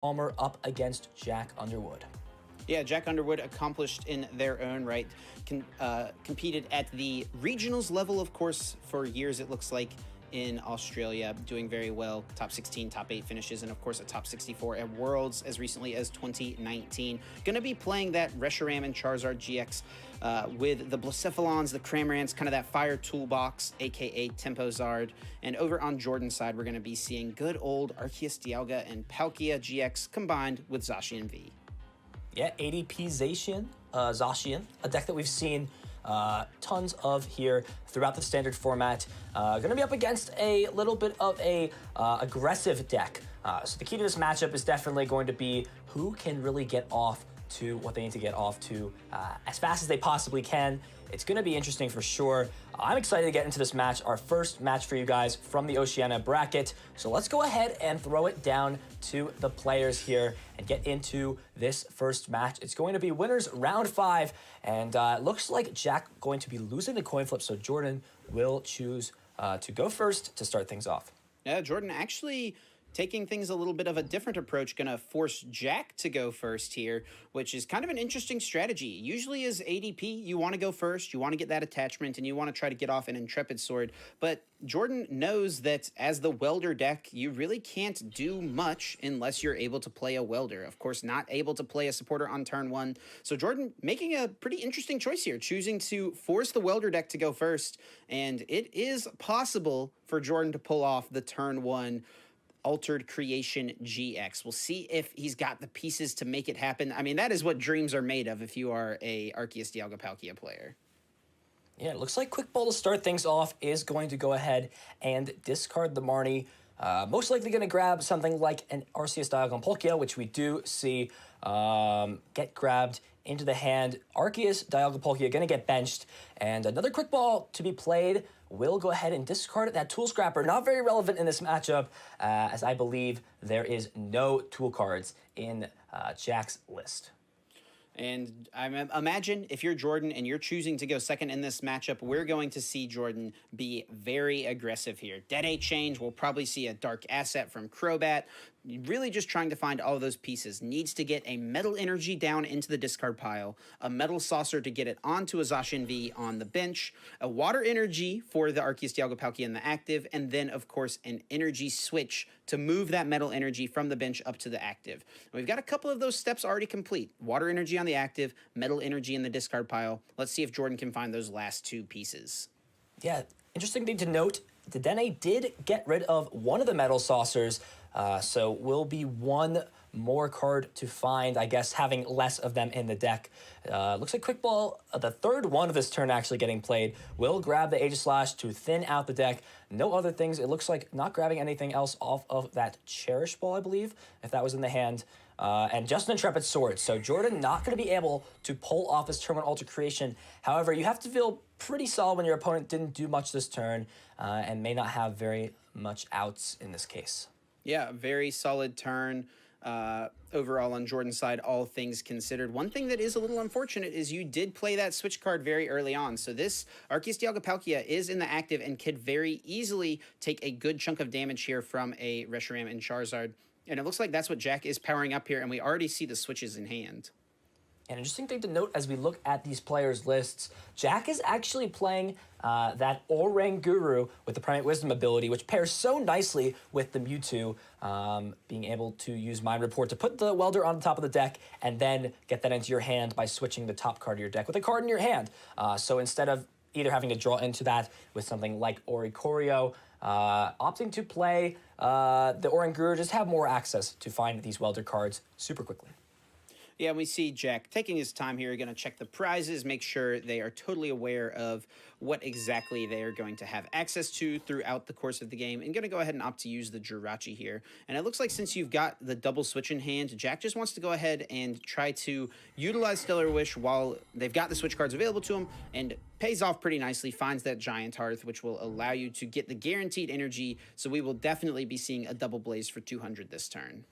Plamer up against Jack Underwood. Yeah, Jack Underwood, accomplished in their own right, competed at the regionals level, of course, for years, it looks like, in Australia, doing very well, top 16, top 8 finishes, and of course a top 64 at Worlds as recently as 2019. Going to be playing that Reshiram and Charizard GX with the Blacephalons, the Cramorants, kind of that fire toolbox, aka Tempo Zard. And over on Jordan's side, we're going to be seeing good old Arceus Dialga and Palkia GX combined with Zacian V. Yeah, ADP Zacian, a deck that we've seen tons of here throughout the standard format. Going to be up against a little bit of a aggressive deck. So the key to this matchup is definitely going to be who can really get off to what they need to get off to as fast as they possibly can. It's going to be interesting for sure. I'm excited to get into this match, our first match for you guys from the Oceania bracket. So let's go ahead and throw it down to the players here and get into this first match. It's going to be winners round 5, and it looks like Jack going to be losing the coin flip, so Jordan will choose to go first to start things off. Yeah, Jordan actually taking things a little bit of a different approach, going to force Jack to go first here, which is kind of an interesting strategy. Usually as ADP, you want to go first, you want to get that attachment, and you want to try to get off an Intrepid Sword, but Jordan knows that as the Welder deck, you really can't do much unless you're able to play a Welder. Of course, not able to play a supporter on turn 1. So Jordan making a pretty interesting choice here, choosing to force the Welder deck to go first, and it is possible for Jordan to pull off the turn 1 Altered Creation GX. We'll see if he's got the pieces to make it happen. I mean, that is what dreams are made of if you are a Arceus Dialga Palkia player. Yeah, it looks like Quick Ball to start things off is going to go ahead and discard the Marnie. Most likely going to grab something like an Arceus Dialga and Palkia, which we do see get grabbed into the hand. Arceus Dialga Palkia going to get benched, and another Quick Ball to be played. Will go ahead and discard that Tool Scrapper. Not very relevant in this matchup, as I believe there is no tool cards in Jack's list. And I imagine if you're Jordan and you're choosing to go second in this matchup, we're going to see Jordan be very aggressive here. Dead 8 change, we'll probably see a Dark Asset from Crobat. Really just trying to find all of those pieces. Needs to get a Metal Energy down into the discard pile, a Metal Saucer to get it onto a Zacian V on the bench, a Water Energy for the Arceus Dialga Palkia in the active, and then, of course, an Energy Switch to move that Metal Energy from the bench up to the active. And we've got a couple of those steps already complete. Water Energy on the active, Metal Energy in the discard pile. Let's see if Jordan can find those last 2 pieces. Yeah, interesting thing to note, Dedenne did get rid of one of the Metal Saucers, so will be one more card to find, I guess, having less of them in the deck. Looks like Quick Ball, the third one of this turn actually getting played, will grab the Aegislash to thin out the deck. No other things. It looks like not grabbing anything else off of that Cherish Ball, I believe, if that was in the hand. And just an Intrepid Sword. So Jordan not going to be able to pull off his turn 1 Alter Creation. However, you have to feel pretty solid when your opponent didn't do much this turn and may not have very much outs in this case. Yeah, very solid turn overall on Jordan's side, all things considered. One thing that is a little unfortunate is you did play that switch card very early on. So this Arceus Dialga Palkia is in the active and could very easily take a good chunk of damage here from a Reshiram and Charizard. And it looks like that's what Jack is powering up here, and we already see the switches in hand. An interesting thing to note as we look at these players' lists, Jack is actually playing that Oranguru with the Primate Wisdom ability, which pairs so nicely with the Mewtwo, being able to use Mind Report to put the Welder on the top of the deck and then get that into your hand by switching the top card of your deck with a card in your hand. So instead of either having to draw into that with something like Oricorio, opting to play the Oranguru, just have more access to find these Welder cards super quickly. Yeah, we see Jack taking his time here, going to check the prizes, make sure they are totally aware of what exactly they are going to have access to throughout the course of the game, and going to go ahead and opt to use the Jirachi here. And it looks like since you've got the double switch in hand, Jack just wants to go ahead and try to utilize Stellar Wish while they've got the switch cards available to him, and pays off pretty nicely, finds that Giant Hearth, which will allow you to get the guaranteed energy, so we will definitely be seeing a double blaze for 200 this turn.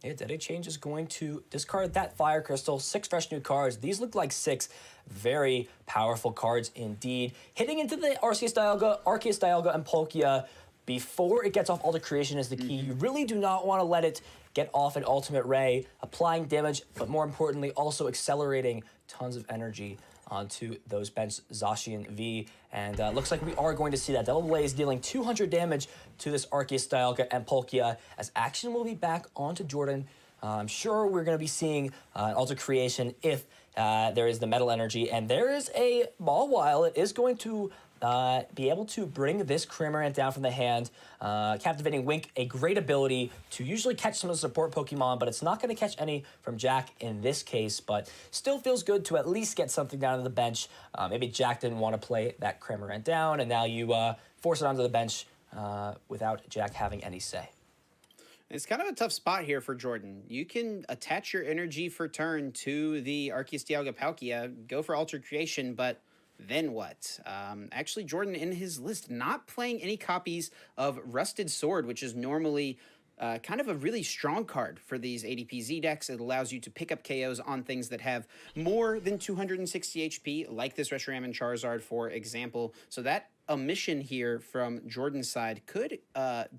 Yeah, Dead 8 Change is going to discard that Fire Crystal, 6 fresh new cards. These look like 6 very powerful cards indeed. Hitting into the Arceus Dialga, and Palkia before it gets off Alter Creation is the key. You really do not want to let it get off an ultimate ray, applying damage, but more importantly, also accelerating tons of energy onto those bench Zacian V. And looks like we are going to see that. Double Blaze dealing 200 damage to this Arceus Dialga and Palkia, as action will be back onto Jordan. I'm sure we're going to be seeing an Alter Creation if there is the Metal Energy, and there is a Mawile. It is going to be able to bring this Cramorant down from the hand. Captivating Wink, a great ability to usually catch some of the support Pokemon, but it's not going to catch any from Jack in this case, but still feels good to at least get something down to the bench. Maybe Jack didn't want to play that Cramorant down, and now you force it onto the bench without Jack having any say. It's kind of a tough spot here for Jordan. You can attach your energy for turn to the Arceus Dialga Palkia, go for Alter Creation, but then what? Actually, Jordan in his list not playing any copies of Rusted Sword, which is normally kind of a really strong card for these ADP-Z decks. It allows you to pick up KOs on things that have more than 260 HP, like this Reshiram and Charizard, for example. So that omission here from Jordan's side could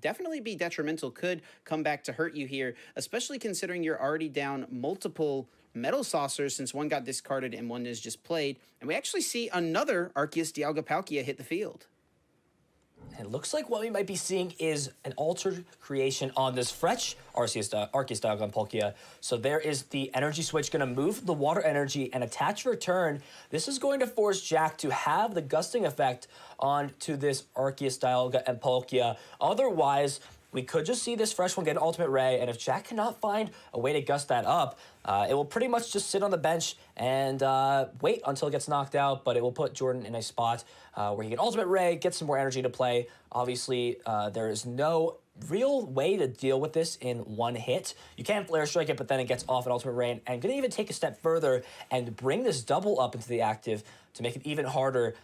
definitely be detrimental, could come back to hurt you here, especially considering you're already down multiple Metal Saucers since one got discarded and one is just played. And we actually see another Arceus Dialga Palkia hit the field. It looks like what we might be seeing is an altered creation on this fresh Arceus Dialga and Palkia. So there is the energy switch going to move the water energy and attach for a turn. This is going to force Jack to have the gusting effect onto this Arceus Dialga and Palkia. Otherwise, we could just see this fresh one get an ultimate ray, and if Jack cannot find a way to gust that up, it will pretty much just sit on the bench and wait until it gets knocked out, but it will put Jordan in a spot where he can ultimate ray, get some more energy to play. Obviously, there is no real way to deal with this in one hit. You can Flare Strike it, but then it gets off an ultimate ray, and gonna even take a step further and bring this double up into the active to make it even harder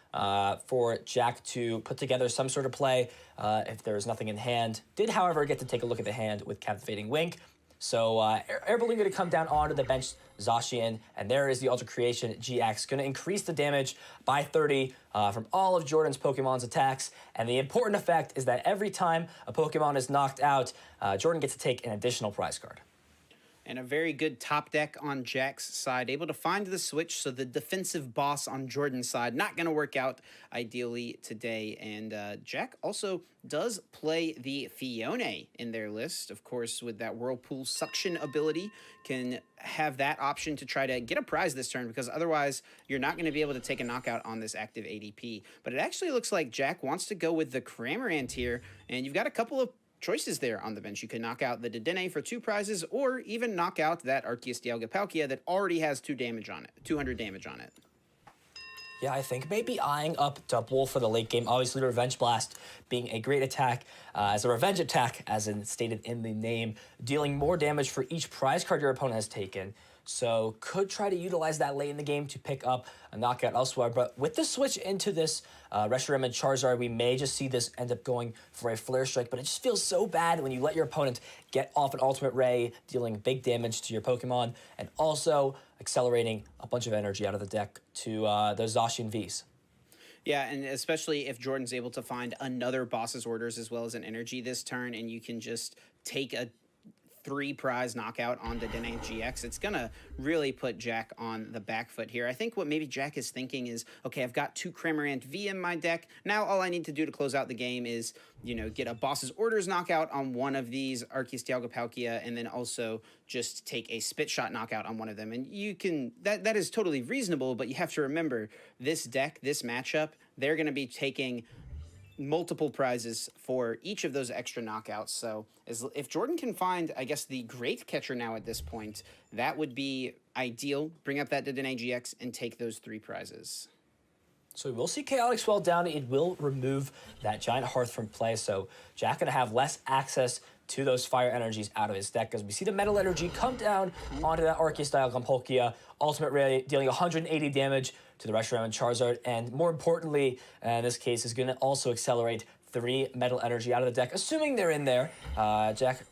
for Jack to put together some sort of play if there is nothing in hand. Did, however, get to take a look at the hand with Captivating Wink. So Air Balloon going to come down onto the bench Zacian, and there is the Alter Creation GX, going to increase the damage by 30 from all of Jordan's Pokemon's attacks. And the important effect is that every time a Pokemon is knocked out, Jordan gets to take an additional prize card. And a very good top deck on Jack's side, able to find the switch, so the defensive boss on Jordan's side not going to work out ideally today. And Jack also does play the Fione in their list, of course, with that Whirlpool Suction ability, can have that option to try to get a prize this turn, because otherwise you're not going to be able to take a knockout on this active ADP. But it actually looks like Jack wants to go with the Cramorant here, and you've got a couple of choices there on the bench. You can knock out the Dedenne for 2 prizes, or even knock out that Arceus Dialga Palkia that already has 200 damage on it. Yeah, I think maybe eyeing up Double for the late game. Obviously, Revenge Blast being a great attack as a revenge attack, as in stated in the name, dealing more damage for each prize card your opponent has taken. So could try to utilize that late in the game to pick up a knockout elsewhere. But with the switch into this Reshiram and Charizard, we may just see this end up going for a Flare Strike. But it just feels so bad when you let your opponent get off an Ultimate Ray, dealing big damage to your Pokemon, and also accelerating a bunch of energy out of the deck to those Zacian Vs. Yeah, and especially if Jordan's able to find another boss's orders as well as an energy this turn, and you can just take a 3 prize knockout on the Dedenne GX, it's gonna really put Jack on the back foot here. I think what maybe Jack is thinking is, okay, I've got 2 Cramorant V in my deck. Now all I need to do to close out the game is, you know, get a boss's orders knockout on one of these Arceus Dialga Palkia, and then also just take a Spit Shot knockout on one of them. And you can, that is totally reasonable, but you have to remember, this deck, this matchup, they're gonna be taking multiple prizes for each of those extra knockouts. So if Jordan can find, I guess, the great catcher now at this point, that would be ideal. Bring up that Dedenne GX and take those 3 prizes. So we'll see Chaotic Swell down. It will remove that Giant Hearth from play. So Jack going to have less access to those fire energies out of his deck, because we see the metal energy come down onto that Arceus Dialga Palkia. Ultimate Ray dealing 180 damage to the Reshiram and Charizard, and more importantly, in this case, is going to also accelerate 3 metal energy out of the deck, assuming they're in there.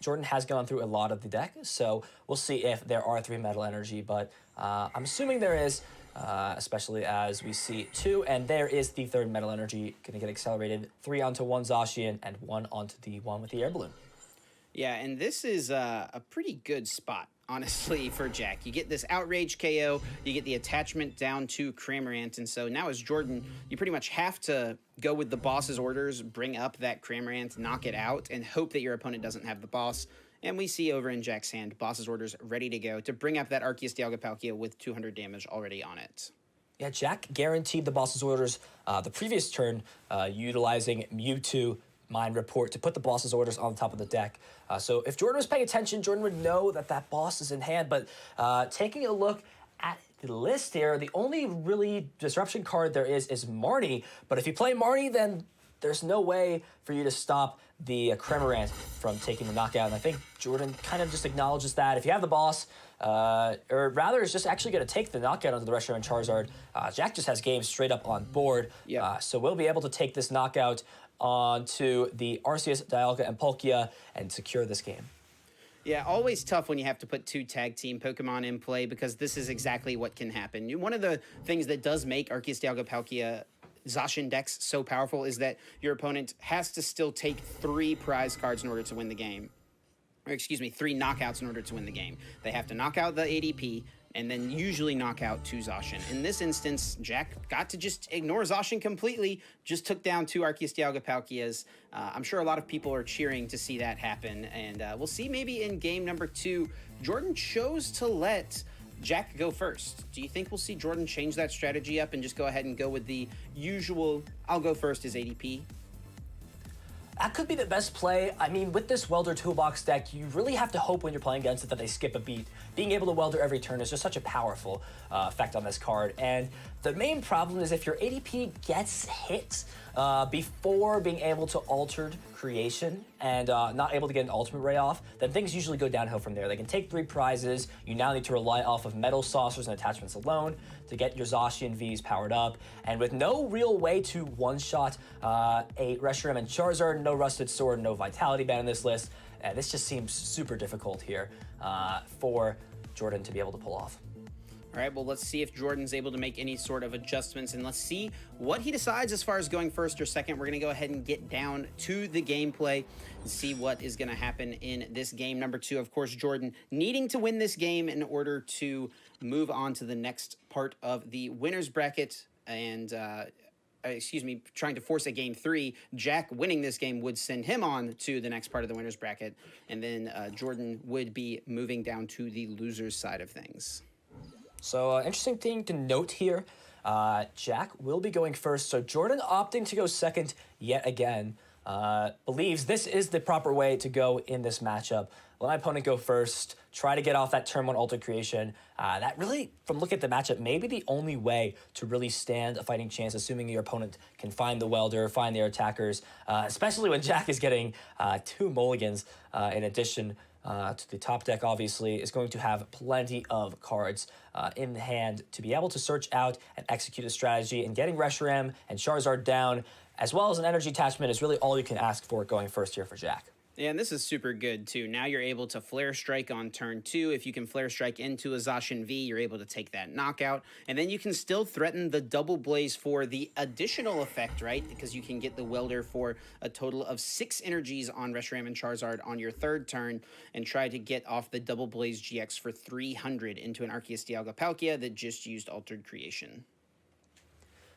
Jordan has gone through a lot of the deck, so we'll see if there are 3 metal energy, but I'm assuming there is, especially as we see 2, and there is the 3rd metal energy going to get accelerated. 3 onto 1 Zacian and 1 onto the one with the air balloon. Yeah, and this is a pretty good spot, honestly, for Jack. You get this outrage KO, you get the attachment down to Cramorant, and so now as Jordan, you pretty much have to go with the boss's orders, bring up that Cramorant, knock it out, and hope that your opponent doesn't have the boss. And we see over in Jack's hand, boss's orders ready to go to bring up that Arceus Dialga Palkia with 200 damage already on it. Yeah, Jack guaranteed the boss's orders the previous turn, utilizing Mewtwo Mind Report to put the boss's orders on the top of the deck. So if Jordan was paying attention, Jordan would know that that boss is in hand. But taking a look at the list here, the only really disruption card there is Marnie. But if you play Marnie, then there's no way for you to stop the Cramorant from taking the knockout. And I think Jordan kind of just acknowledges that. If you have the boss, or rather is just actually going to take the knockout onto the Reshiram and Charizard, Jack just has games straight up on board. Yep. So we'll be able to take this knockout onto the Arceus, Dialga, and Palkia and secure this game. Yeah, always tough when you have to put two tag team Pokemon in play because this is exactly what can happen. One of the things that does make Arceus, Dialga, Palkia Zacian decks so powerful is that your opponent has to still take 3 prize cards in order to win the game. Or excuse me, 3 knockouts in order to win the game. They have to knock out the ADP and then usually knock out 2 Zacian. In this instance, Jack got to just ignore Zacian completely, just took down 2 Arceus Dialga Palkias. I'm sure a lot of people are cheering to see that happen, and we'll see maybe in game number 2, Jordan chose to let Jack go first. Do you think we'll see Jordan change that strategy up and just go ahead and go with the usual, I'll go first as ADP? That could be the best play. I mean, with this Welder Toolbox deck, you really have to hope when you're playing against it that they skip a beat. Being able to Welder every turn is just such a powerful effect on this card. And the main problem is if your ADP gets hit before being able to Altered Creation and not able to get an Ultimate Ray off, then things usually go downhill from there. They can take 3 prizes. You now need to rely off of Metal Saucers and attachments alone to get your Zacian Vs powered up. And with no real way to one-shot a Reshiram and Charizard, no Rusted Sword, no Vitality Band in this list, this just seems super difficult here for Jordan to be able to pull off. All right, well, let's see if Jordan's able to make any sort of adjustments, and let's see what he decides as far as going first or second. We're going to go ahead and get down to the gameplay and see what is going to happen in this game number 2. Of course, Jordan needing to win this game in order to move on to the next part of the winner's bracket, and trying to force a game 3. Jack winning this game would send him on to the next part of the winner's bracket, and then Jordan would be moving down to the loser's side of things. So interesting thing to note here, Jack will be going first. So Jordan opting to go second yet again, believes this is the proper way to go in this matchup. Let my opponent go first, try to get off that turn 1 Altered Creation. That really, from looking at the matchup, may be the only way to really stand a fighting chance, assuming your opponent can find the Welder, find their attackers, especially when Jack is getting 2 mulligans in addition to the top deck. Obviously is going to have plenty of cards in hand to be able to search out and execute a strategy, and getting Reshiram and Charizard down, as well as an energy attachment, is really all you can ask for going first here for Jack. Yeah, and this is super good, too. Now you're able to Flare Strike on turn 2. If you can Flare Strike into a Zacian V, you're able to take that knockout. And then you can still threaten the Double Blaze for the additional effect, right? Because you can get the Welder for a total of 6 energies on Reshiram and Charizard on your 3rd turn, and try to get off the Double Blaze GX for 300 into an Arceus Dialga Palkia that just used Altered Creation.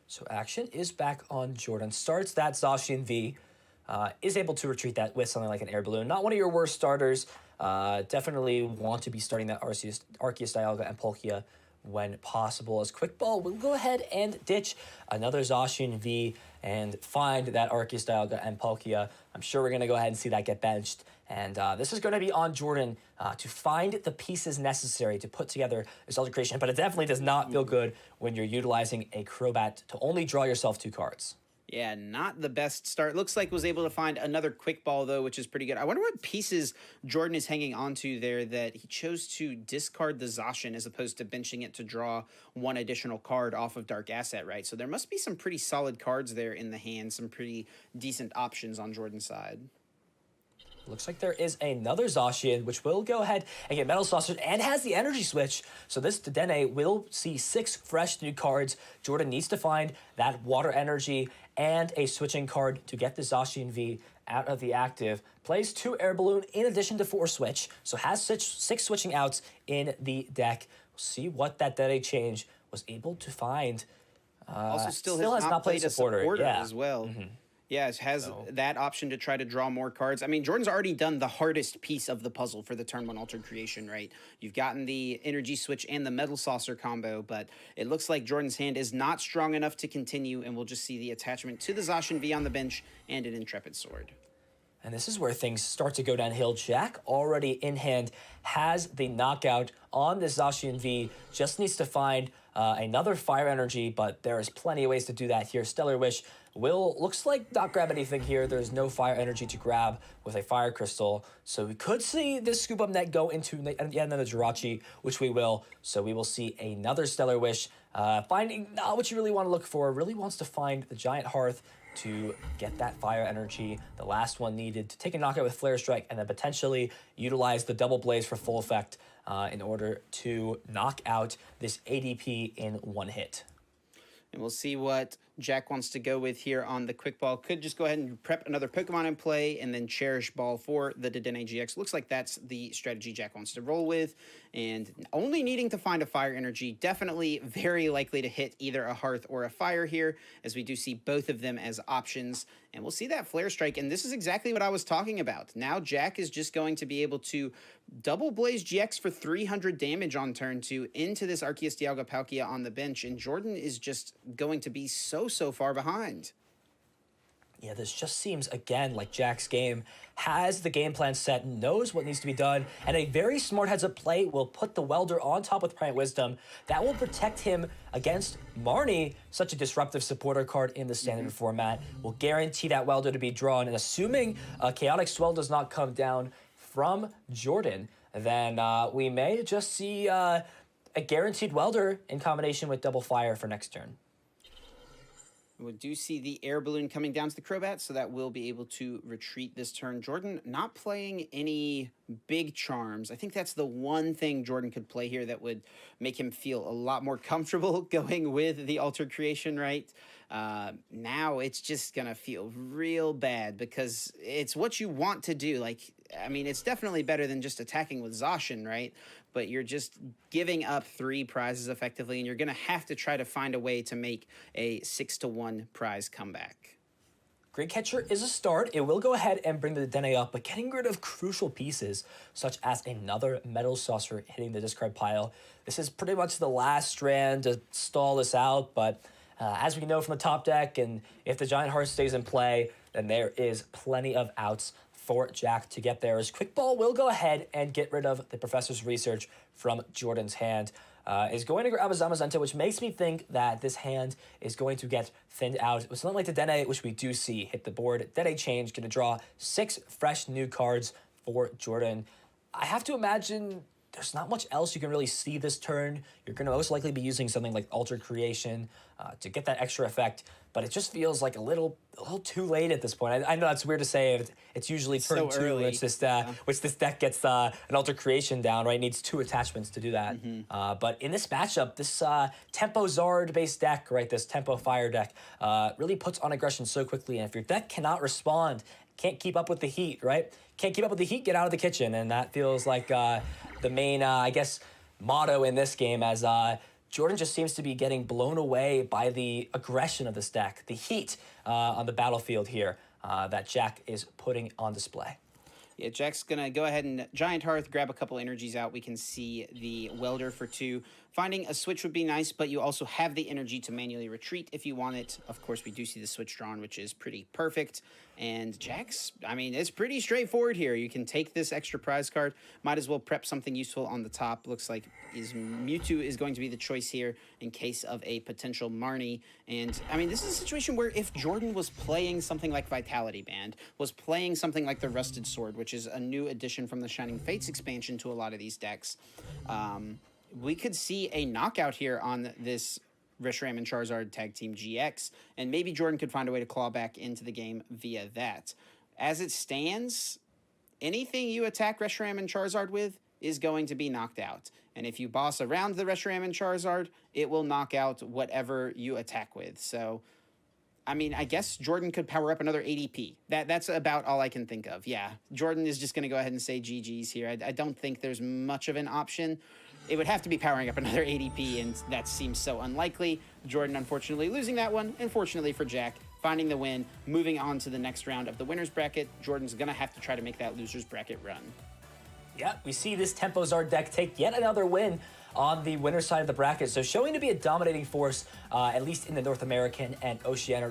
So action is back on Jordan. Starts that Zacian V. Is able to retreat that with something like an Air Balloon. Not one of your worst starters. Definitely want to be starting that Arceus, Dialga, and Palkia when possible. As Quick Ball will go ahead and ditch another Zacian V and find that Arceus, Dialga, and Palkia. I'm sure we're going to go ahead and see that get benched. And this is going to be on Jordan to find the pieces necessary to put together this Altered Creation. But it definitely does not feel good when you're utilizing a Crobat to only draw yourself 2 cards. Yeah, not the best start. Looks like was able to find another Quick Ball, though, which is pretty good. I wonder what pieces Jordan is hanging onto there that he chose to discard the Zacian as opposed to benching it to draw 1 additional card off of Dark Asset, right? So there must be some pretty solid cards there in the hand, some pretty decent options on Jordan's side. Looks like there is another Zacian, which will go ahead and get Metal Saucer and has the energy switch. So this Dedenne will see 6 fresh new cards. Jordan needs to find that Water Energy and a switching card to get the Zacian V out of the active. Plays 2 Air Balloon in addition to 4 Switch, so has 6 switching outs in the deck. We'll see what that Dede change was able to find. Also still has not played a supporter as well. Yeah, it has that option to try to draw more cards. I mean, Jordan's already done the hardest piece of the puzzle for the turn 1 Altered Creation, right? You've gotten the Energy Switch and the Metal Saucer combo, but it looks like Jordan's hand is not strong enough to continue, and we'll just see the attachment to the Zacian V on the bench and an Intrepid Sword. And this is where things start to go downhill. Jack, already in hand, has the knockout on this Zacian V. Just needs to find another Fire Energy, but there is plenty of ways to do that here. Stellar Wish will, looks like, not grab anything here. There's no Fire Energy to grab with a Fire Crystal. So we could see this Scoop Up net go into yet another Jirachi, which we will. So we will see another Stellar Wish. Finding not what you really want to look for. Really wants to find the Giant Hearth to get that Fire Energy, the last one needed to take a knockout with Flare Strike, and then potentially utilize the Double Blaze for full effect in order to knock out this ADP in 1 hit. And we'll see what Jack wants to go with here on the Quick Ball. Could just go ahead and prep another Pokemon in play and then Cherish Ball for the Dedenne GX. Looks like that's the strategy Jack wants to roll with. And only needing to find a Fire Energy, definitely very likely to hit either a Hearth or a Fire here, as we do see both of them as options. And we'll see that Flare Strike, and this is exactly what I was talking about. Now Jack is just going to be able to double Blaze GX for 300 damage on turn 2 into this Arceus Dialga Palkia on the bench, and Jordan is just going to be so far behind. Yeah, this just seems, again, like Jack's game has the game plan set, knows what needs to be done, and a very smart heads-up play will put the Welder on top with Primeval Wisdom. That will protect him against Marnie, such a disruptive supporter card in the standard format. Will guarantee that Welder to be drawn, and assuming a Chaotic Swell does not come down from Jordan, then we may just see a guaranteed Welder in combination with Double Fire for next turn. We do see the Air Balloon coming down to the Crobat, so that will be able to retreat this turn. Jordan not playing any big charms. I think that's the one thing Jordan could play here that would make him feel a lot more comfortable going with the Altered Creation, right? Now it's just going to feel real bad because it's what you want to do. Like, I mean, it's definitely better than just attacking with Zacian, right? But you're just giving up 3 prizes effectively, and you're going to have to try to find a way to make a 6-1 prize comeback. Great Catcher is a start. It will go ahead and bring the Dene up, but getting rid of crucial pieces, such as another Metal Saucer hitting the discard pile. This is pretty much the last strand to stall this out, but as we know from the top deck, and if the Giant Hearth stays in play, then there is plenty of outs for Jack to get there. As Quick Ball will go ahead and get rid of the Professor's Research from Jordan's hand. Is going to grab a Zamazenta, which makes me think that this hand is going to get thinned out. With something like the Dene, which we do see hit the board. Dene change, going to draw 6 fresh new cards for Jordan. I have to imagine there's not much else you can really see this turn. You're going to most likely be using something like Altered Creation to get that extra effect, but it just feels like a little too late at this point. I know that's weird to say. It's usually turn so 2, early. which this deck gets an Altered Creation down, right? It needs 2 attachments to do that. But in this matchup, this Tempo Zard-based deck, right, this Tempo Fire deck, really puts on aggression so quickly, and if your deck cannot respond, can't keep up with the heat, right? Can't keep up with the heat, get out of the kitchen, and that feels like the main, I guess, motto in this game, as Jordan just seems to be getting blown away by the aggression of this deck, the heat on the battlefield here that Jack is putting on display. Yeah, Jack's going to go ahead and Giant Hearth, grab a couple energies out. We can see the Welder for 2. Finding a switch would be nice, but you also have the energy to manually retreat if you want it. Of course, we do see the switch drawn, which is pretty perfect. And Jack's, I mean, it's pretty straightforward here. You can take this extra prize card. Might as well prep something useful on the top. Looks like Mewtwo is going to be the choice here in case of a potential Marnie. And, I mean, this is a situation where if Jordan was playing something like Vitality Band, was playing something like the Rusted Sword, which is a new addition from the Shining Fates expansion to a lot of these decks, we could see a knockout here on this Reshiram and Charizard Tag Team GX, and maybe Jordan could find a way to claw back into the game via that. As it stands, anything you attack Reshiram and Charizard with is going to be knocked out. And if you boss around the Reshiram and Charizard, it will knock out whatever you attack with. So I mean, I guess Jordan could power up another ADP. That's about all I can think of. Yeah, Jordan is just going to go ahead and say GG's here. I don't think there's much of an option. It would have to be powering up another ADP, and that seems so unlikely. Jordan, unfortunately, losing that one. And fortunately for Jack, finding the win, moving on to the next round of the winner's bracket. Jordan's going to have to try to make that loser's bracket run. Yeah, we see this Tempo-Zard deck take yet another win on the winner's side of the bracket. So showing to be a dominating force, at least in the North American and Oceania